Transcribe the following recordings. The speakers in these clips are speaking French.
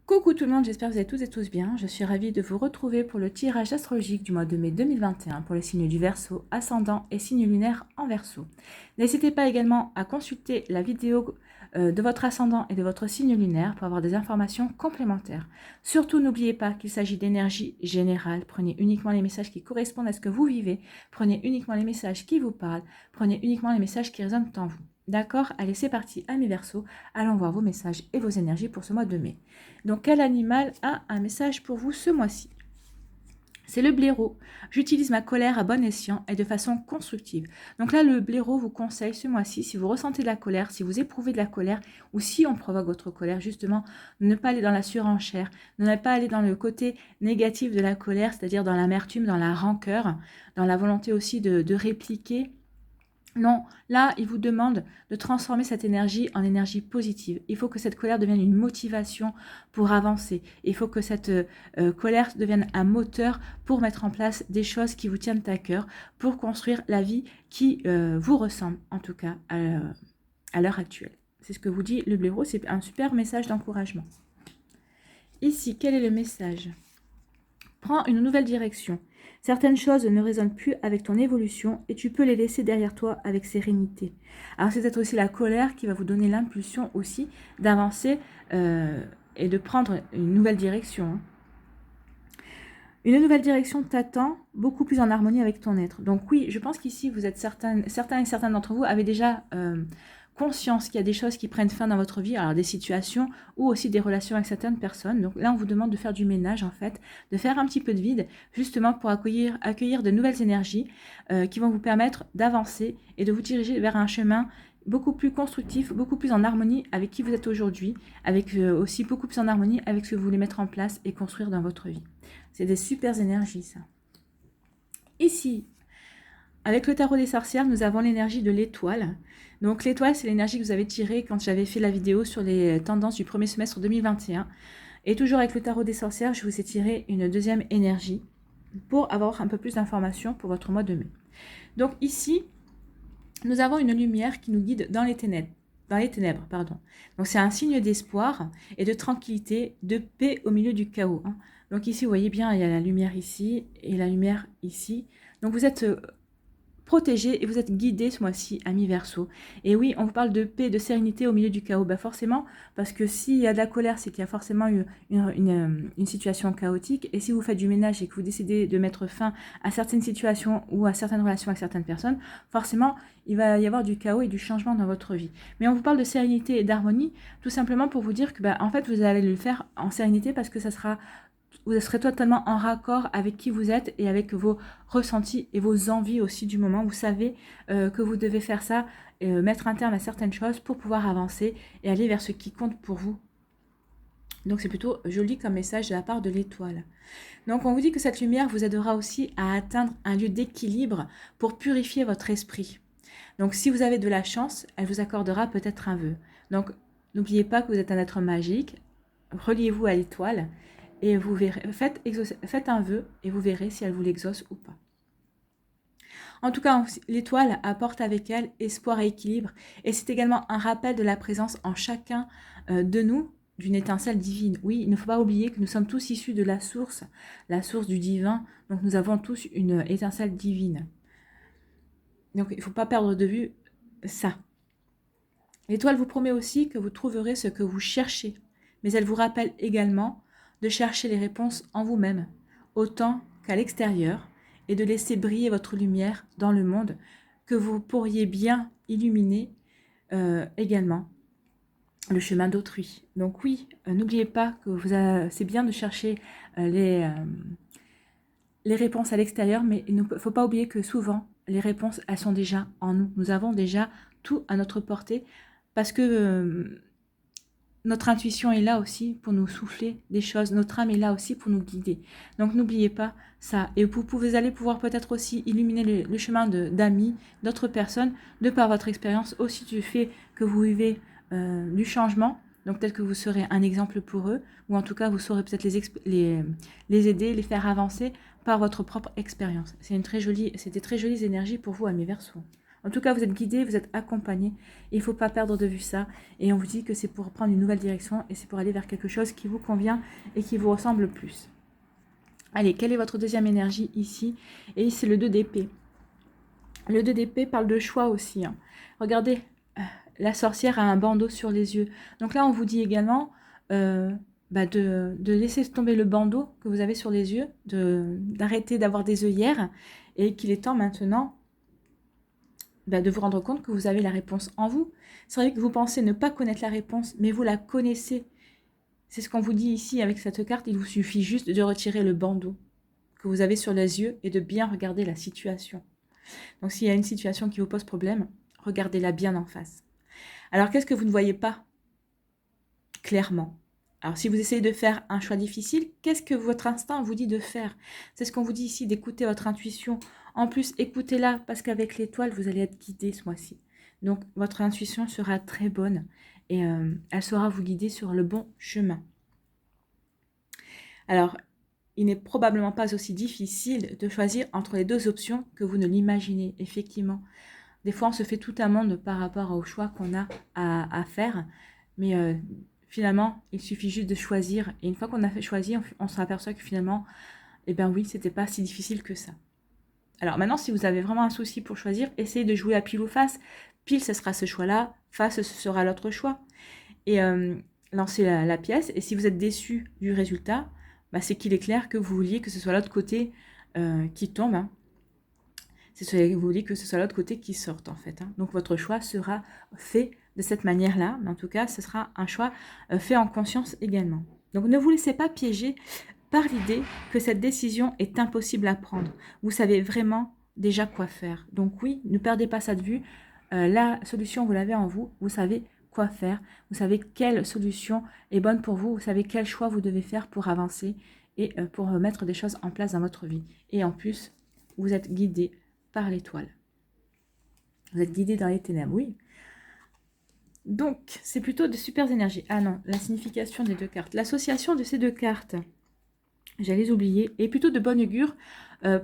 Coucou tout le monde, j'espère que vous allez toutes et tous bien. Je suis ravie de vous retrouver pour le tirage astrologique du mois de mai 2021 pour le signe du Verseau, ascendant et signe lunaire en Verseau. N'hésitez pas également à consulter la vidéo de votre ascendant et de votre signe lunaire pour avoir des informations complémentaires. Surtout, n'oubliez pas qu'il s'agit d'énergie générale. Prenez uniquement les messages qui correspondent à ce que vous vivez. Prenez uniquement les messages qui vous parlent. Prenez uniquement les messages qui résonnent en vous. D'accord? Allez, c'est parti, amis Verseaux. Allons voir vos messages et vos énergies pour ce mois de mai. Donc, quel animal a un message pour vous ce mois-ci? C'est le blaireau. J'utilise ma colère à bon escient et de façon constructive. Donc là, le blaireau vous conseille ce mois-ci, si vous ressentez de la colère, si vous éprouvez de la colère, ou si on provoque votre colère, justement, ne pas aller dans la surenchère, ne pas aller dans le côté négatif de la colère, c'est-à-dire dans l'amertume, dans la rancœur, dans la volonté aussi de répliquer. Non, là, il vous demande de transformer cette énergie en énergie positive. Il faut que cette colère devienne une motivation pour avancer. Il faut que cette colère devienne un moteur pour mettre en place des choses qui vous tiennent à cœur, pour construire la vie qui vous ressemble, en tout cas, à l'heure actuelle. C'est ce que vous dit le blaireau, c'est un super message d'encouragement. Ici, quel est le message? Prends une nouvelle direction. Certaines choses ne résonnent plus avec ton évolution et tu peux les laisser derrière toi avec sérénité. Alors c'est peut-être aussi la colère qui va vous donner l'impulsion aussi d'avancer et de prendre une nouvelle direction. Une nouvelle direction t'attend, beaucoup plus en harmonie avec ton être. Donc oui, je pense qu'ici, vous êtes certains et certaines d'entre vous avaient déjà conscience qu'il y a des choses qui prennent fin dans votre vie, alors des situations ou aussi des relations avec certaines personnes. Donc là, on vous demande de faire du ménage, en fait, de faire un petit peu de vide, justement pour accueillir de nouvelles énergies qui vont vous permettre d'avancer et de vous diriger vers un chemin beaucoup plus constructif, beaucoup plus en harmonie avec qui vous êtes aujourd'hui, avec aussi beaucoup plus en harmonie avec ce que vous voulez mettre en place et construire dans votre vie. C'est des super énergies, ça. Ici, avec le tarot des sorcières, nous avons l'énergie de l'étoile. Donc l'étoile, c'est l'énergie que vous avez tirée quand j'avais fait la vidéo sur les tendances du premier semestre 2021. Et toujours avec le tarot des sorcières, je vous ai tiré une deuxième énergie pour avoir un peu plus d'informations pour votre mois de mai. Donc ici, nous avons une lumière qui nous guide dans les ténèbres. Donc c'est un signe d'espoir et de tranquillité, de paix au milieu du chaos. Donc ici, vous voyez bien, il y a la lumière ici et la lumière ici. Donc vous êtes protégé et vous êtes guidé ce mois-ci, amis Verseau. Et oui, on vous parle de paix, de sérénité au milieu du chaos. Bah forcément, parce que s'il y a de la colère, c'est qu'il y a forcément une situation chaotique. Et si vous faites du ménage et que vous décidez de mettre fin à certaines situations ou à certaines relations avec certaines personnes, forcément, il va y avoir du chaos et du changement dans votre vie. Mais on vous parle de sérénité et d'harmonie, tout simplement pour vous dire que, en fait, vous allez le faire en sérénité parce que vous serez totalement en raccord avec qui vous êtes et avec vos ressentis et vos envies aussi du moment. Vous savez que vous devez faire ça, mettre un terme à certaines choses pour pouvoir avancer et aller vers ce qui compte pour vous. Donc c'est plutôt joli comme message de la part de l'étoile. Donc on vous dit que cette lumière vous aidera aussi à atteindre un lieu d'équilibre pour purifier votre esprit. Donc si vous avez de la chance, elle vous accordera peut-être un vœu. Donc n'oubliez pas que vous êtes un être magique, reliez-vous à l'étoile et vous verrez, faites un vœu et vous verrez si elle vous l'exauce ou pas. En tout cas, l'étoile apporte avec elle espoir et équilibre. Et c'est également un rappel de la présence en chacun de nous d'une étincelle divine. Oui, il ne faut pas oublier que nous sommes tous issus de la source du divin. Donc nous avons tous une étincelle divine. Donc il ne faut pas perdre de vue ça. L'étoile vous promet aussi que vous trouverez ce que vous cherchez. Mais elle vous rappelle également de chercher les réponses en vous-même, autant qu'à l'extérieur, et de laisser briller votre lumière dans le monde que vous pourriez bien illuminer également le chemin d'autrui. Donc oui, n'oubliez pas que c'est bien de chercher les réponses à l'extérieur, mais il ne faut pas oublier que souvent, les réponses, elles sont déjà en nous. Nous avons déjà tout à notre portée parce que notre intuition est là aussi pour nous souffler des choses. Notre âme est là aussi pour nous guider. Donc n'oubliez pas ça. Et vous allez pouvoir peut-être aussi illuminer le chemin d'amis, d'autres personnes, de par votre expérience, aussi du fait que vous vivez du changement. Donc peut-être que vous serez un exemple pour eux, ou en tout cas vous saurez peut-être les aider, les faire avancer par votre propre expérience. C'est des très jolies énergies pour vous, amis Verseaux. En tout cas, vous êtes guidé, vous êtes accompagné. Il ne faut pas perdre de vue ça. Et on vous dit que c'est pour prendre une nouvelle direction et c'est pour aller vers quelque chose qui vous convient et qui vous ressemble plus. Allez, quelle est votre deuxième énergie ici? Et c'est le 2 d'épée. Le 2 d'épée parle de choix aussi. Hein. Regardez, la sorcière a un bandeau sur les yeux. Donc là, on vous dit également de laisser tomber le bandeau que vous avez sur les yeux, d'arrêter d'avoir des œillères et qu'il est temps maintenant de vous rendre compte que vous avez la réponse en vous. C'est vrai que vous pensez ne pas connaître la réponse, mais vous la connaissez. C'est ce qu'on vous dit ici avec cette carte. Il vous suffit juste de retirer le bandeau que vous avez sur les yeux et de bien regarder la situation. Donc s'il y a une situation qui vous pose problème, regardez-la bien en face. Alors qu'est-ce que vous ne voyez pas clairement? Alors si vous essayez de faire un choix difficile, qu'est-ce que votre instinct vous dit de faire? C'est ce qu'on vous dit ici, d'écouter votre intuition. En plus, écoutez-la parce qu'avec l'étoile, vous allez être guidé ce mois-ci. Donc votre intuition sera très bonne et elle saura vous guider sur le bon chemin. Alors, il n'est probablement pas aussi difficile de choisir entre les deux options que vous ne l'imaginez, effectivement. Des fois, on se fait tout un monde par rapport au choix qu'on a à faire, mais finalement, il suffit juste de choisir. Et une fois qu'on a fait choisir, on se aperçoit que finalement, eh bien oui, c'était pas si difficile que ça. Alors maintenant, si vous avez vraiment un souci pour choisir, essayez de jouer à pile ou face. Pile, ce sera ce choix-là, face, ce sera l'autre choix. Et lancez la pièce. Et si vous êtes déçu du résultat, c'est qu'il est clair que vous vouliez que ce soit l'autre côté qui tombe. Hein. Vous vouliez que ce soit l'autre côté qui sorte en fait. Hein. Donc votre choix sera fait de cette manière-là. Mais en tout cas, ce sera un choix fait en conscience également. Donc ne vous laissez pas piéger par l'idée que cette décision est impossible à prendre. Vous savez vraiment déjà quoi faire. Donc oui, ne perdez pas ça de vue. La solution, vous l'avez en vous. Vous savez quoi faire. Vous savez quelle solution est bonne pour vous. Vous savez quel choix vous devez faire pour avancer et pour mettre des choses en place dans votre vie. Et en plus, vous êtes guidé par l'étoile. Vous êtes guidé dans les ténèbres, oui. Donc, c'est plutôt de super énergies. Ah non, la signification des deux cartes. L'association de ces deux cartes, j'allais oublier, est plutôt de bon augure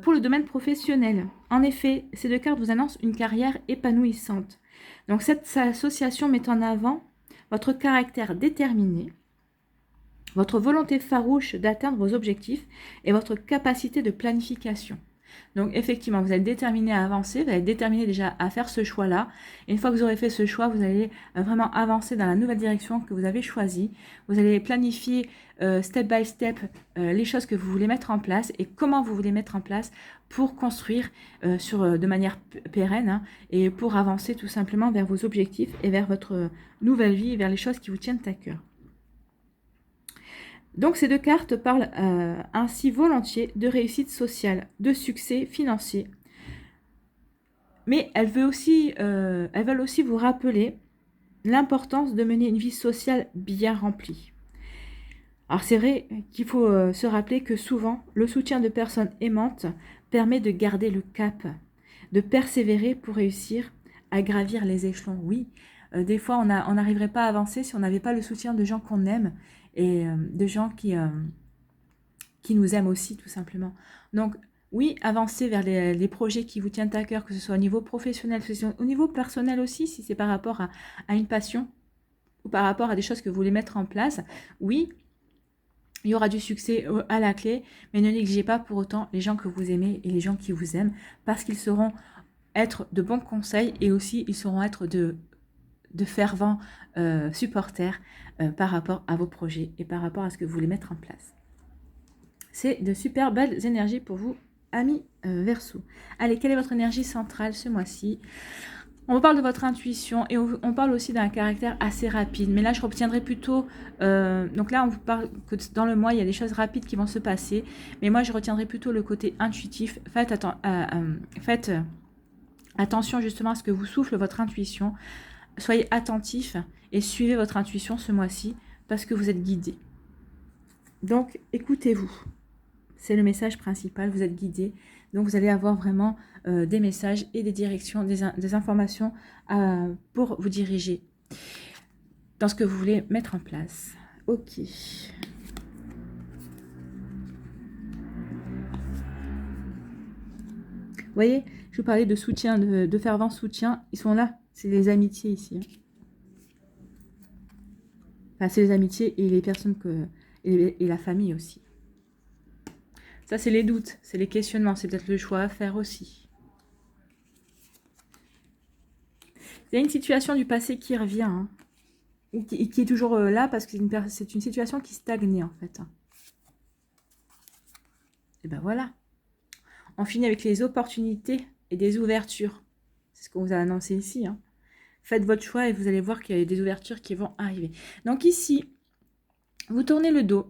pour le domaine professionnel. En effet, ces deux cartes vous annoncent une carrière épanouissante. Donc, cette association met en avant votre caractère déterminé, votre volonté farouche d'atteindre vos objectifs et votre capacité de planification. Donc effectivement, vous êtes déterminé à avancer, vous êtes déterminé déjà à faire ce choix-là. Et une fois que vous aurez fait ce choix, vous allez vraiment avancer dans la nouvelle direction que vous avez choisie. Vous allez planifier step by step les choses que vous voulez mettre en place et comment vous voulez mettre en place pour construire de manière pérenne hein, et pour avancer tout simplement vers vos objectifs et vers votre nouvelle vie et vers les choses qui vous tiennent à cœur. Donc ces deux cartes parlent ainsi volontiers de réussite sociale, de succès financier. Mais elles veulent aussi vous rappeler l'importance de mener une vie sociale bien remplie. Alors c'est vrai qu'il faut se rappeler que souvent, le soutien de personnes aimantes permet de garder le cap, de persévérer pour réussir à gravir les échelons. Oui, des fois on n'arriverait pas à avancer si on n'avait pas le soutien de gens qu'on aime et de gens qui nous aiment aussi tout simplement. Donc oui, avancer vers les projets qui vous tiennent à cœur, que ce soit au niveau professionnel, que ce soit au niveau personnel aussi, si c'est par rapport à une passion ou par rapport à des choses que vous voulez mettre en place. Oui, il y aura du succès à la clé, mais ne négligez pas pour autant les gens que vous aimez et les gens qui vous aiment, parce qu'ils sauront être de bons conseils et aussi ils sauront être de fervents supporters par rapport à vos projets et par rapport à ce que vous voulez mettre en place. C'est de super belles énergies pour vous, amis Verseau. Allez, quelle est votre énergie centrale ce mois-ci? On vous parle de votre intuition et on parle aussi d'un caractère assez rapide. Mais là, je retiendrai plutôt... donc là, on vous parle que dans le mois, il y a des choses rapides qui vont se passer. Mais moi, je retiendrai plutôt le côté intuitif. Faites attention justement à ce que vous souffle votre intuition. Soyez attentif et suivez votre intuition ce mois-ci parce que vous êtes guidé. Donc, écoutez-vous. C'est le message principal, vous êtes guidé. Donc, vous allez avoir vraiment des messages et des directions, des informations pour vous diriger dans ce que vous voulez mettre en place. Ok. Vous voyez, Je vous parlais de soutien, de fervent soutien. Ils sont là. C'est les amitiés ici. Enfin, c'est les amitiés et les personnes et la famille aussi. Ça, c'est les doutes, c'est les questionnements. C'est peut-être le choix à faire aussi. Il y a une situation du passé qui revient. Hein, qui est toujours là parce que c'est une situation qui stagnait en fait. Et ben voilà. On finit avec les opportunités et des ouvertures. C'est ce qu'on vous a annoncé ici. Hein. Faites votre choix et vous allez voir qu'il y a des ouvertures qui vont arriver. Donc ici, vous tournez le dos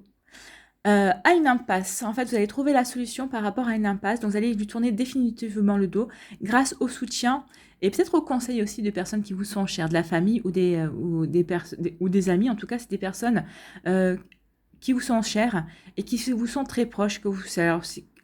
à une impasse. En fait, vous allez trouver la solution par rapport à une impasse. Donc, vous allez lui tourner définitivement le dos grâce au soutien et peut-être au conseil aussi de personnes qui vous sont chères, de la famille ou des amis. En tout cas, c'est des personnes qui vous sont chères et qui vous sont très proches,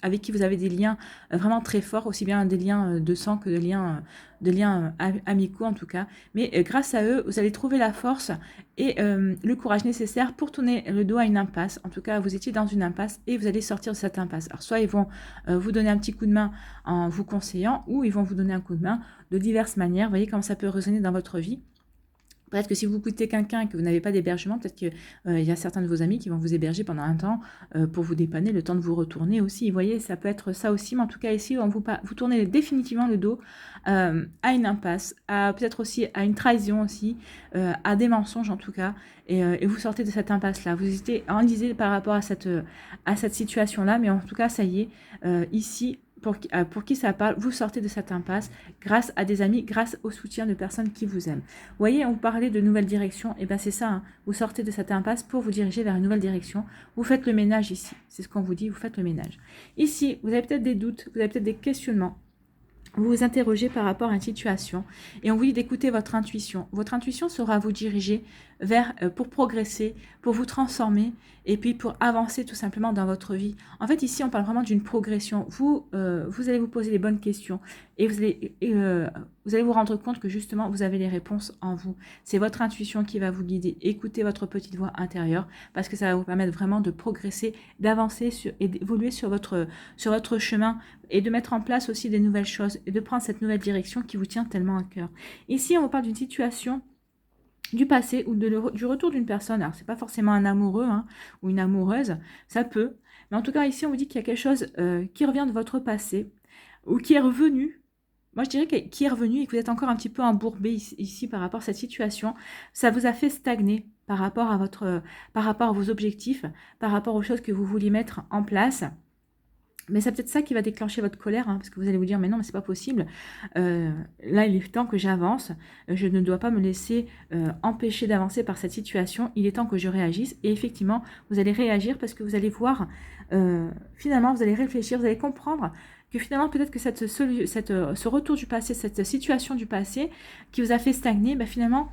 avec qui vous avez des liens vraiment très forts, aussi bien des liens de sang que de liens amicaux en tout cas. Mais grâce à eux, vous allez trouver la force et le courage nécessaire pour tourner le dos à une impasse. En tout cas, vous étiez dans une impasse et vous allez sortir de cette impasse. Alors soit ils vont vous donner un petit coup de main en vous conseillant, ou ils vont vous donner un coup de main de diverses manières. Vous voyez comment ça peut résonner dans votre vie. Peut-être que si vous quittez quelqu'un et que vous n'avez pas d'hébergement, peut-être qu'il y a certains de vos amis qui vont vous héberger pendant un temps pour vous dépanner, le temps de vous retourner aussi. Vous voyez, ça peut être ça aussi, mais en tout cas ici, vous tournez définitivement le dos à une impasse, peut-être aussi à une trahison aussi, à des mensonges en tout cas, et vous sortez de cette impasse-là. Vous étiez enlisé par rapport à cette situation-là, mais en tout cas, ça y est, ici, pour qui ça parle, vous sortez de cette impasse grâce à des amis, grâce au soutien de personnes qui vous aiment. Vous voyez, on vous parlait de nouvelles directions, et bien c'est ça, hein, vous sortez de cette impasse pour vous diriger vers une nouvelle direction. Vous faites le ménage ici, c'est ce qu'on vous dit, vous faites le ménage. Ici, vous avez peut-être des doutes, vous avez peut-être des questionnements. Vous vous interrogez par rapport à une situation et on vous dit d'écouter votre intuition. Votre intuition saura vous diriger pour progresser, pour vous transformer et puis pour avancer tout simplement dans votre vie. En fait, ici, on parle vraiment d'une progression. Vous allez vous poser les bonnes questions et vous allez vous rendre compte que justement, vous avez les réponses en vous. C'est votre intuition qui va vous guider. Écoutez votre petite voix intérieure parce que ça va vous permettre vraiment de progresser, d'avancer et d'évoluer sur votre chemin et de mettre en place aussi des nouvelles choses et de prendre cette nouvelle direction qui vous tient tellement à cœur. Ici, on vous parle d'une situation du passé ou du retour d'une personne. Alors, c'est pas forcément un amoureux ou une amoureuse, ça peut. Mais en tout cas, ici, on vous dit qu'il y a quelque chose qui revient de votre passé ou qui est revenu. Moi, je dirais qui est revenu et que vous êtes encore un petit peu embourbé ici par rapport à cette situation. Ça vous a fait stagner par rapport à vos objectifs, par rapport aux choses que vous vouliez mettre en place. Mais c'est peut-être ça qui va déclencher votre colère, parce que vous allez vous dire, mais non, mais c'est pas possible. Là, il est temps que j'avance. Je ne dois pas me laisser empêcher d'avancer par cette situation. Il est temps que je réagisse. Et effectivement, vous allez réagir parce que vous allez voir, finalement, vous allez réfléchir, vous allez comprendre que finalement, peut-être que ce retour du passé, cette situation du passé qui vous a fait stagner, finalement,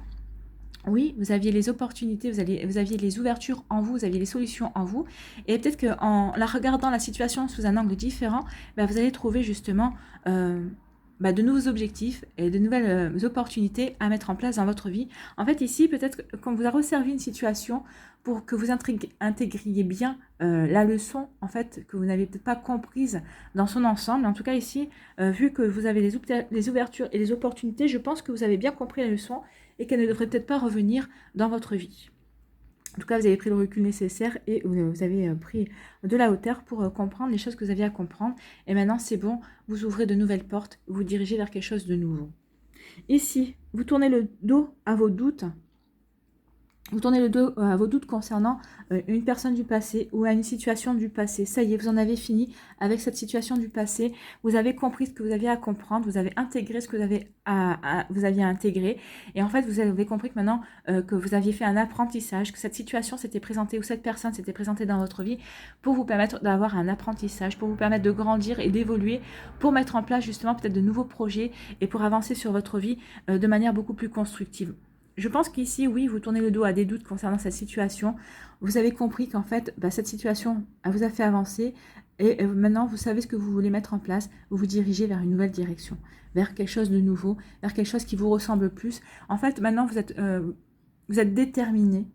oui, vous aviez les opportunités, vous aviez les ouvertures en vous, vous aviez les solutions en vous. Et peut-être qu'en la regardant la situation sous un angle différent, vous allez trouver justement de nouveaux objectifs et de nouvelles opportunités à mettre en place dans votre vie. En fait, ici, peut-être qu'on vous a resservi une situation pour que vous intégriez bien la leçon, en fait, que vous n'avez peut-être pas comprise dans son ensemble. En tout cas, ici, vu que vous avez les ouvertures et les opportunités, je pense que vous avez bien compris la leçon et qu'elle ne devrait peut-être pas revenir dans votre vie. En tout cas, vous avez pris le recul nécessaire et vous avez pris de la hauteur pour comprendre les choses que vous aviez à comprendre. Et maintenant, c'est bon, vous ouvrez de nouvelles portes, vous dirigez vers quelque chose de nouveau. Ici, vous tournez le dos à vos doutes. Vous tournez le dos à vos doutes concernant une personne du passé ou à une situation du passé. Ça y est, vous en avez fini avec cette situation du passé. Vous avez compris ce que vous aviez à comprendre. Vous avez intégré ce que vous aviez à intégrer. Et en fait, vous avez compris que maintenant que vous aviez fait un apprentissage, que cette situation s'était présentée ou cette personne s'était présentée dans votre vie pour vous permettre d'avoir un apprentissage, pour vous permettre de grandir et d'évoluer, pour mettre en place justement peut-être de nouveaux projets et pour avancer sur votre vie de manière beaucoup plus constructive. Je pense qu'ici, oui, vous tournez le dos à des doutes concernant cette situation. Vous avez compris qu'en fait, cette situation elle vous a fait avancer et maintenant, vous savez ce que vous voulez mettre en place. Vous vous dirigez vers une nouvelle direction, vers quelque chose de nouveau, vers quelque chose qui vous ressemble plus. En fait, maintenant, vous êtes déterminé.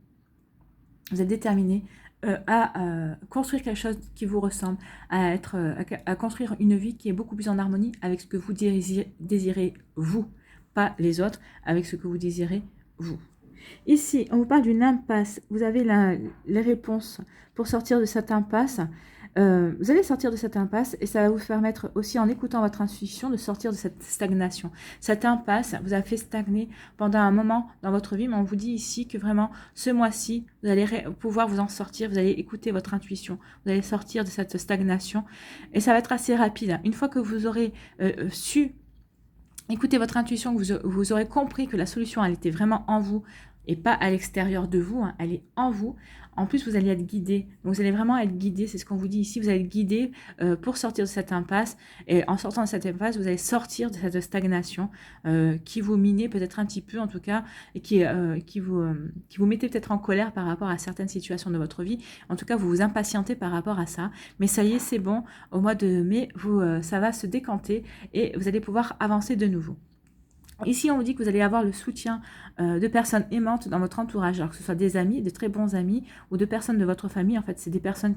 Vous êtes déterminé à construire quelque chose qui vous ressemble, à construire une vie qui est beaucoup plus en harmonie avec ce que vous désirez vous, pas les autres, avec ce que vous désirez vous. Ici, on vous parle d'une impasse. Vous avez les réponses pour sortir de cette impasse. Vous allez sortir de cette impasse et ça va vous permettre aussi, en écoutant votre intuition, de sortir de cette stagnation. Cette impasse vous a fait stagner pendant un moment dans votre vie, mais on vous dit ici que vraiment, ce mois-ci, vous allez pouvoir vous en sortir, vous allez écouter votre intuition, vous allez sortir de cette stagnation et ça va être assez rapide. Une fois que vous aurez su écouter votre intuition, que vous aurez compris que la solution, elle était vraiment en vous, et pas à l'extérieur de vous, hein, elle est en vous. En plus, vous allez être guidé. Donc, vous allez vraiment être guidé, c'est ce qu'on vous dit ici, vous allez être guidé pour sortir de cette impasse. Et en sortant de cette impasse, vous allez sortir de cette stagnation qui vous minait peut-être un petit peu, en tout cas, et qui vous mettait peut-être en colère par rapport à certaines situations de votre vie. En tout cas, vous vous impatientez par rapport à ça. Mais ça y est, c'est bon. Au mois de mai, ça va se décanter et vous allez pouvoir avancer de nouveau. Ici, on vous dit que vous allez avoir le soutien de personnes aimantes dans votre entourage, alors que ce soit des amis, de très bons amis, ou de personnes de votre famille. En fait, c'est des personnes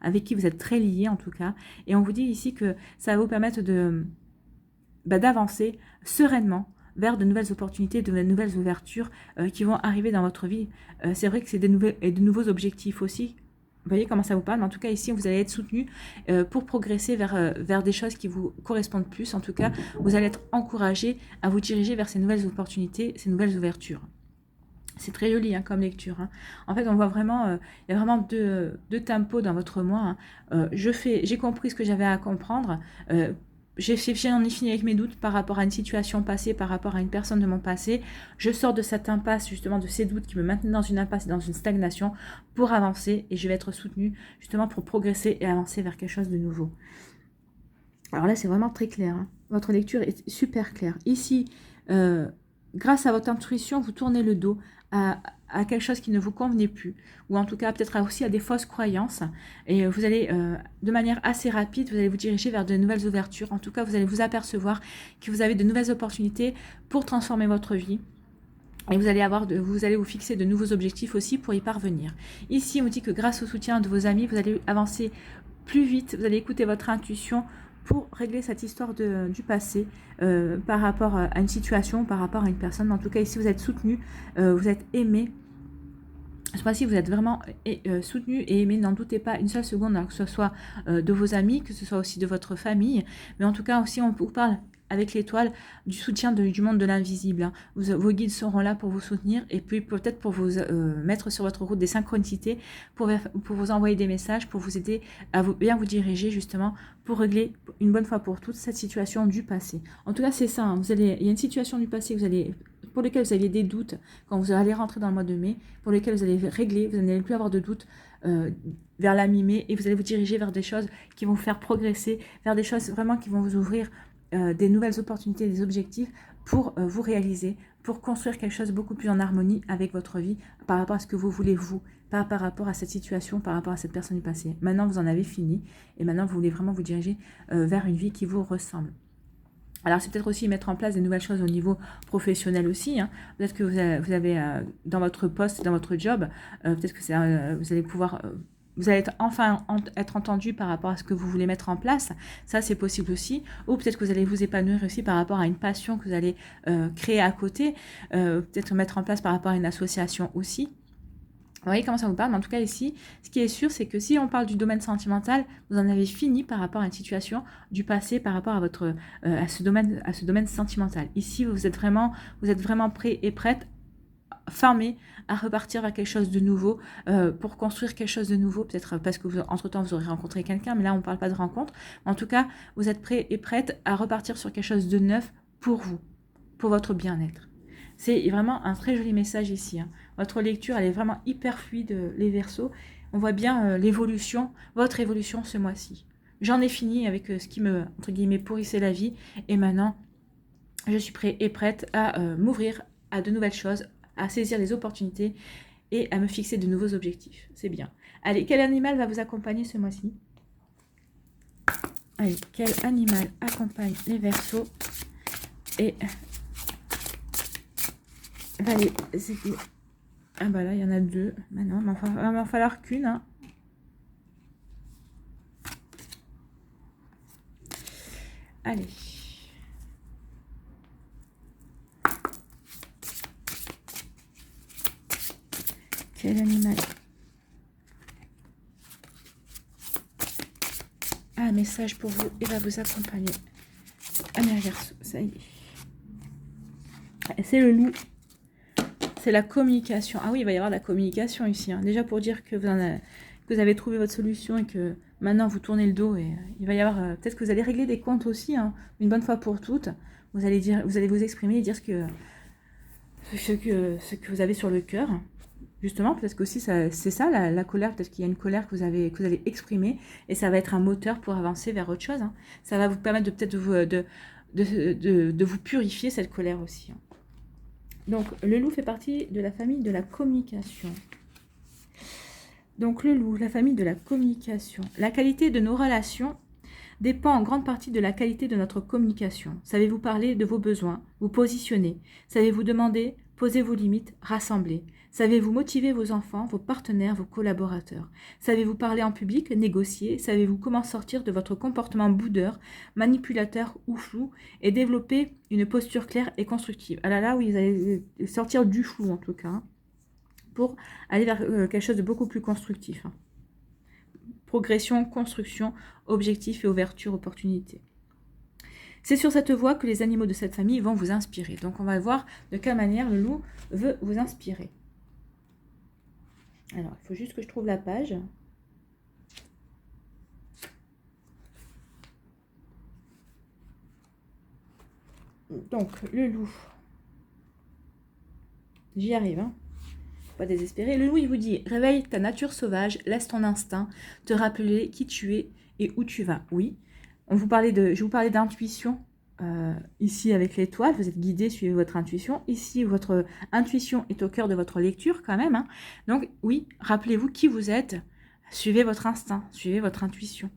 avec qui vous êtes très liés, en tout cas. Et on vous dit ici que ça va vous permettre d'avancer sereinement vers de nouvelles opportunités, de nouvelles ouvertures qui vont arriver dans votre vie. C'est vrai que c'est de nouveaux objectifs aussi. Vous voyez comment ça vous parle, mais en tout cas ici vous allez être soutenu pour progresser vers des choses qui vous correspondent plus. En tout cas, vous allez être encouragé à vous diriger vers ces nouvelles opportunités, ces nouvelles ouvertures. C'est très joli hein, comme lecture. Hein. En fait, on voit vraiment, il y a vraiment deux tempos dans votre moi. Hein. J'ai compris ce que j'avais à comprendre. J'en ai fini avec mes doutes par rapport à une situation passée, par rapport à une personne de mon passé. Je sors de cette impasse, justement, de ces doutes qui me maintenaient dans une impasse et dans une stagnation pour avancer. Et je vais être soutenue, justement, pour progresser et avancer vers quelque chose de nouveau. Alors là, c'est vraiment très clair. Hein. Votre lecture est super claire. Ici, grâce à votre intuition, vous tournez le dos à quelque chose qui ne vous convenait plus, ou en tout cas peut-être aussi à des fausses croyances, et vous allez, de manière assez rapide, vous allez vous diriger vers de nouvelles ouvertures. En tout cas, vous allez vous apercevoir que vous avez de nouvelles opportunités pour transformer votre vie. Et vous allez vous fixer de nouveaux objectifs aussi pour y parvenir. Ici, on vous dit que grâce au soutien de vos amis, vous allez avancer plus vite, vous allez écouter votre intuition pour régler cette histoire du passé par rapport à une situation, par rapport à une personne. En tout cas, ici, vous êtes soutenu, vous êtes aimé. Ce mois-ci, vous êtes vraiment soutenu et aimé. N'en doutez pas une seule seconde, alors que ce soit de vos amis, que ce soit aussi de votre famille. Mais en tout cas, aussi, on vous parle avec l'étoile du soutien du monde de l'invisible. Hein. Vos guides seront là pour vous soutenir et puis peut-être pour vous mettre sur votre route des synchronicités, pour vous envoyer des messages, pour vous aider à bien vous diriger justement pour régler une bonne fois pour toutes cette situation du passé. En tout cas, c'est ça. Hein. Il y a une situation du passé pour lesquels vous aviez des doutes quand vous allez rentrer dans le mois de mai, pour lesquels vous allez régler, vous n'allez plus avoir de doutes vers la mi-mai et vous allez vous diriger vers des choses qui vont vous faire progresser, vers des choses vraiment qui vont vous ouvrir des nouvelles opportunités, des objectifs pour vous réaliser, pour construire quelque chose beaucoup plus en harmonie avec votre vie par rapport à ce que vous voulez vous, pas par rapport à cette situation, par rapport à cette personne du passé. Maintenant, vous en avez fini et maintenant, vous voulez vraiment vous diriger vers une vie qui vous ressemble. Alors, c'est peut-être aussi mettre en place des nouvelles choses au niveau professionnel aussi. Hein. Peut-être que vous avez dans votre poste, dans votre job, peut-être que vous allez pouvoir... vous allez être entendu par rapport à ce que vous voulez mettre en place. Ça, c'est possible aussi. Ou peut-être que vous allez vous épanouir aussi par rapport à une passion que vous allez créer à côté. Peut-être mettre en place par rapport à une association aussi. Vous voyez comment ça vous parle, mais en tout cas ici, ce qui est sûr, c'est que si on parle du domaine sentimental, vous en avez fini par rapport à une situation du passé, par rapport à ce domaine sentimental. Ici, vous êtes vraiment prêt et prête, fermé à repartir vers quelque chose de nouveau, pour construire quelque chose de nouveau, peut-être parce que entre-temps vous aurez rencontré quelqu'un, mais là on ne parle pas de rencontre. En tout cas, vous êtes prêt et prête à repartir sur quelque chose de neuf pour vous, pour votre bien-être. C'est vraiment un très joli message ici. Hein. Votre lecture, elle est vraiment hyper fluide, les Verseaux. On voit bien l'évolution, votre évolution ce mois-ci. J'en ai fini avec ce qui me, entre guillemets, pourrissait la vie. Et maintenant, je suis prête et prête à m'ouvrir à de nouvelles choses, à saisir les opportunités et à me fixer de nouveaux objectifs. C'est bien. Allez, quel animal va vous accompagner ce mois-ci? Allez, quel animal accompagne les Verseaux? Et allez, Ah bah là, il y en a deux. Maintenant, il va m'en falloir qu'une. Hein. Allez. Quel animal? Ah, un message pour vous. Il va vous accompagner. Ah, mais Verseau, ça y est. C'est le loup. C'est la communication. Ah oui, il va y avoir de la communication ici. Hein. Déjà pour dire que vous avez trouvé votre solution et que maintenant vous tournez le dos. Et il va y avoir... peut-être que vous allez régler des comptes aussi, hein, une bonne fois pour toutes. Vous allez vous exprimer et dire ce que vous avez sur le cœur. Justement, parce que aussi c'est ça la colère. Peut-être qu'il y a une colère que vous allez exprimer et ça va être un moteur pour avancer vers autre chose. Hein. Ça va vous permettre de peut-être de vous purifier cette colère aussi. Hein. Donc, le loup fait partie de la famille de la communication. Donc, le loup, la famille de la communication. La qualité de nos relations dépend en grande partie de la qualité de notre communication. Savez-vous parler de vos besoins, vous positionner? Savez-vous demander, poser vos limites, rassembler? Savez-vous motiver vos enfants, vos partenaires, vos collaborateurs? Savez-vous parler en public, négocier? Savez-vous comment sortir de votre comportement boudeur, manipulateur ou flou et développer une posture claire et constructive? Ah là, oui, vous allez sortir du flou en tout cas, hein, pour aller vers quelque chose de beaucoup plus constructif. Hein. Progression, construction, objectif et ouverture, opportunité. C'est sur cette voie que les animaux de cette famille vont vous inspirer. Donc on va voir de quelle manière le loup veut vous inspirer. Alors, il faut juste que je trouve la page. Donc, le loup. J'y arrive, hein. Pas désespérer. Le loup, il vous dit, réveille ta nature sauvage, laisse ton instinct te rappeler qui tu es et où tu vas. Oui, je vous parlais d'intuition ici avec l'étoile, vous êtes guidé, suivez votre intuition. Ici, votre intuition est au cœur de votre lecture quand même. Hein. Donc oui, rappelez-vous qui vous êtes, suivez votre instinct, suivez votre intuition.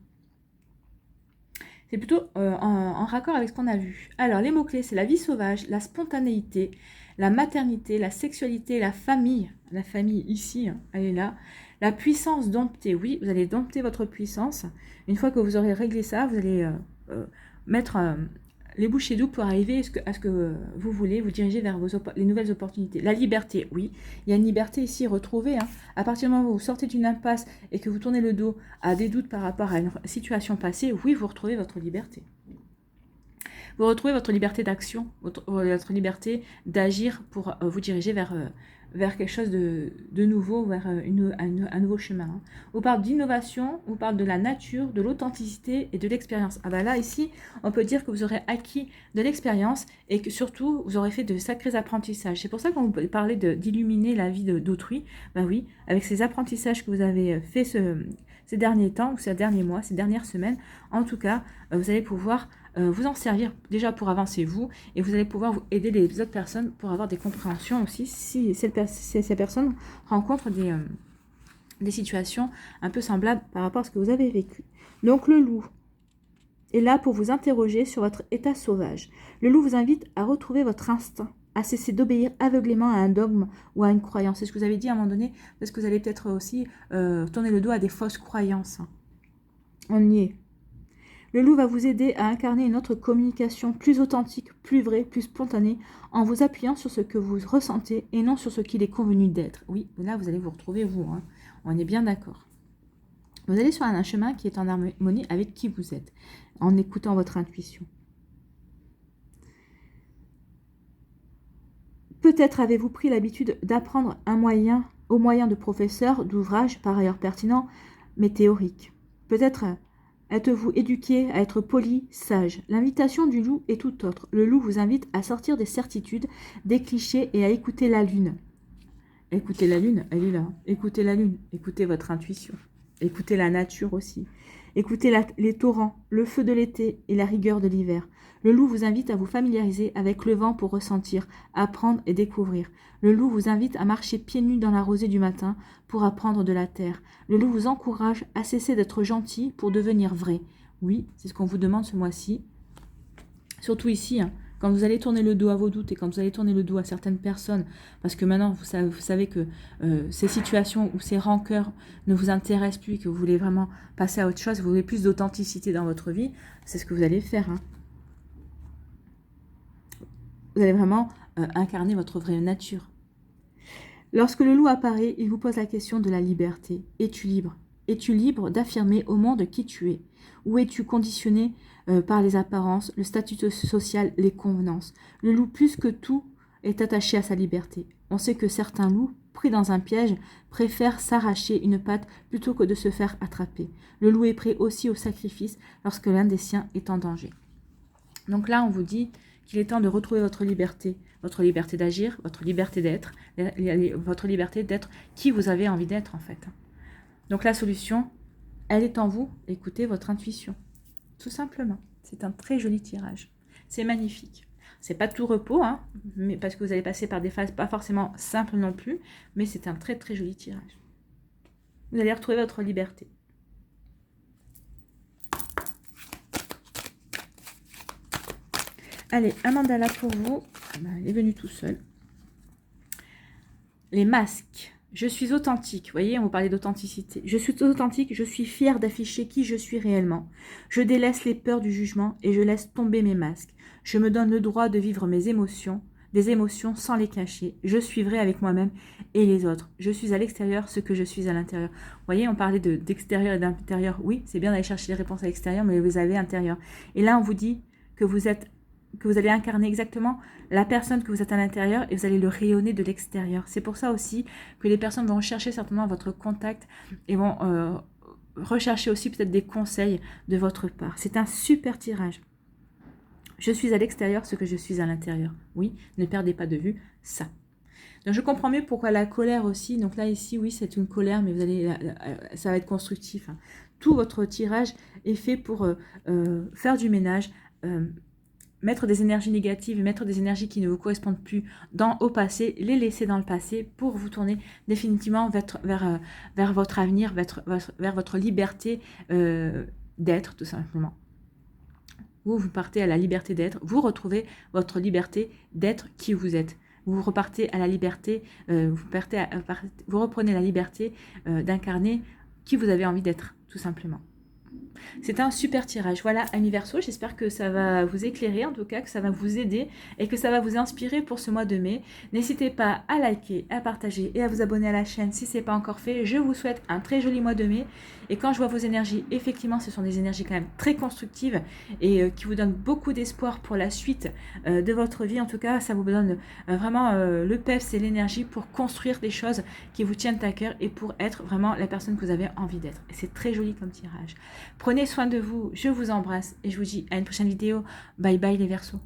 C'est plutôt en raccord avec ce qu'on a vu. Alors, les mots-clés, c'est la vie sauvage, la spontanéité, la maternité, la sexualité, la famille. La famille, ici, elle est là. La puissance domptée. Oui, vous allez dompter votre puissance. Une fois que vous aurez réglé ça, vous allez mettre les bouchées doubles pour arriver à ce que vous voulez, vous diriger vers les nouvelles opportunités. La liberté, oui. Il y a une liberté ici retrouvée. Hein. À partir du moment où vous sortez d'une impasse et que vous tournez le dos à des doutes par rapport à une situation passée, oui, vous retrouvez votre liberté. Vous retrouvez votre liberté d'action, votre liberté d'agir pour vous diriger vers quelque chose de nouveau, vers un nouveau chemin. Hein. On parle d'innovation, on parle de la nature, de l'authenticité et de l'expérience. Ah ben là, ici, on peut dire que vous aurez acquis de l'expérience et que surtout, vous aurez fait de sacrés apprentissages. C'est pour ça qu'on vous parlait d'illuminer la vie d'autrui. Ben oui, avec ces apprentissages que vous avez fait ces derniers temps, ou ces derniers mois, ces dernières semaines, en tout cas, vous allez pouvoir vous en servir déjà pour avancer vous, et vous allez pouvoir aider les autres personnes pour avoir des compréhensions aussi si ces personnes rencontrent des situations un peu semblables par rapport à ce que vous avez vécu. Donc le loup est là pour vous interroger sur votre état sauvage. Le loup vous invite à retrouver votre instinct, à cesser d'obéir aveuglément à un dogme ou à une croyance. C'est ce que vous avez dit à un moment donné, parce que vous allez peut-être aussi tourner le dos à des fausses croyances. On y est. Le loup va vous aider à incarner une autre communication plus authentique, plus vraie, plus spontanée, en vous appuyant sur ce que vous ressentez et non sur ce qu'il est convenu d'être. Oui, là, vous allez vous retrouver vous. Hein. On est bien d'accord. Vous allez sur un chemin qui est en harmonie avec qui vous êtes, en écoutant votre intuition. Peut-être avez-vous pris l'habitude d'apprendre au moyen de professeurs, d'ouvrages par ailleurs pertinents, mais théoriques. Peut-être êtes-vous éduqué à être poli, sage. L'invitation du loup est tout autre. Le loup vous invite à sortir des certitudes, des clichés et à écouter la lune. Écoutez la lune, elle est là. Écoutez la lune, écoutez votre intuition. Écoutez la nature aussi. Écoutez les torrents, le feu de l'été et la rigueur de l'hiver. Le loup vous invite à vous familiariser avec le vent pour ressentir, apprendre et découvrir. Le loup vous invite à marcher pieds nus dans la rosée du matin pour apprendre de la terre. Le loup vous encourage à cesser d'être gentil pour devenir vrai. Oui, c'est ce qu'on vous demande ce mois-ci. Surtout ici, hein, Quand vous allez tourner le dos à vos doutes et quand vous allez tourner le dos à certaines personnes, parce que maintenant vous savez que ces situations ou ces rancœurs ne vous intéressent plus, que vous voulez vraiment passer à autre chose, vous voulez plus d'authenticité dans votre vie, c'est ce que vous allez faire. Hein. Vous allez vraiment incarner votre vraie nature. Lorsque le loup apparaît, il vous pose la question de la liberté. Es-tu libre? Es-tu libre d'affirmer au monde qui tu es? Ou es-tu conditionné par les apparences, le statut social, les convenances? Le loup, plus que tout, est attaché à sa liberté. On sait que certains loups, pris dans un piège, préfèrent s'arracher une patte plutôt que de se faire attraper. Le loup est prêt aussi au sacrifice lorsque l'un des siens est en danger. Donc là, on vous dit qu'il est temps de retrouver votre liberté d'agir, votre liberté d'être, votre liberté d'être qui vous avez envie d'être en fait. Donc la solution, elle est en vous, écoutez votre intuition. Tout simplement. C'est un très joli tirage. C'est magnifique. C'est pas tout repos, hein, mais parce que vous allez passer par des phases pas forcément simples non plus, mais c'est un très très joli tirage. Vous allez retrouver votre liberté. Allez, un mandala pour vous. Il est venu tout seul. Les masques. Je suis authentique. Vous voyez, on vous parlait d'authenticité. Je suis authentique, je suis fière d'afficher qui je suis réellement. Je délaisse les peurs du jugement et je laisse tomber mes masques. Je me donne le droit de vivre mes émotions, des émotions sans les cacher. Je suis vrai avec moi-même et les autres. Je suis à l'extérieur ce que je suis à l'intérieur. Vous voyez, on parlait d'extérieur et d'intérieur. Oui, c'est bien d'aller chercher les réponses à l'extérieur, mais vous avez intérieur. Et là, on vous dit que vous allez incarner exactement la personne que vous êtes à l'intérieur et vous allez le rayonner de l'extérieur. C'est pour ça aussi que les personnes vont chercher certainement votre contact et vont rechercher aussi peut-être des conseils de votre part. C'est un super tirage. Je suis à l'extérieur ce que je suis à l'intérieur. Oui, ne perdez pas de vue ça. Donc je comprends mieux pourquoi la colère aussi. Donc là ici, oui, c'est une colère, mais ça va être constructif. Hein. Tout votre tirage est fait pour faire du ménage, mettre des énergies négatives, mettre des énergies qui ne vous correspondent plus au passé, les laisser dans le passé pour vous tourner définitivement vers votre avenir, vers votre liberté d'être, tout simplement. Vous partez à la liberté d'être, vous retrouvez votre liberté d'être qui vous êtes. Vous repartez à la liberté, vous reprenez la liberté d'incarner qui vous avez envie d'être, tout simplement. C'est un super tirage. Voilà, amis Verseau, j'espère que ça va vous éclairer, en tout cas, que ça va vous aider et que ça va vous inspirer pour ce mois de mai. N'hésitez pas à liker, à partager et à vous abonner à la chaîne si ce n'est pas encore fait. Je vous souhaite un très joli mois de mai. Et quand je vois vos énergies, effectivement, ce sont des énergies quand même très constructives et qui vous donnent beaucoup d'espoir pour la suite de votre vie. En tout cas, ça vous donne vraiment le peps et l'énergie pour construire des choses qui vous tiennent à cœur et pour être vraiment la personne que vous avez envie d'être. Et c'est très joli comme tirage. Prenez soin de vous, je vous embrasse et je vous dis à une prochaine vidéo. Bye bye les Verseaux.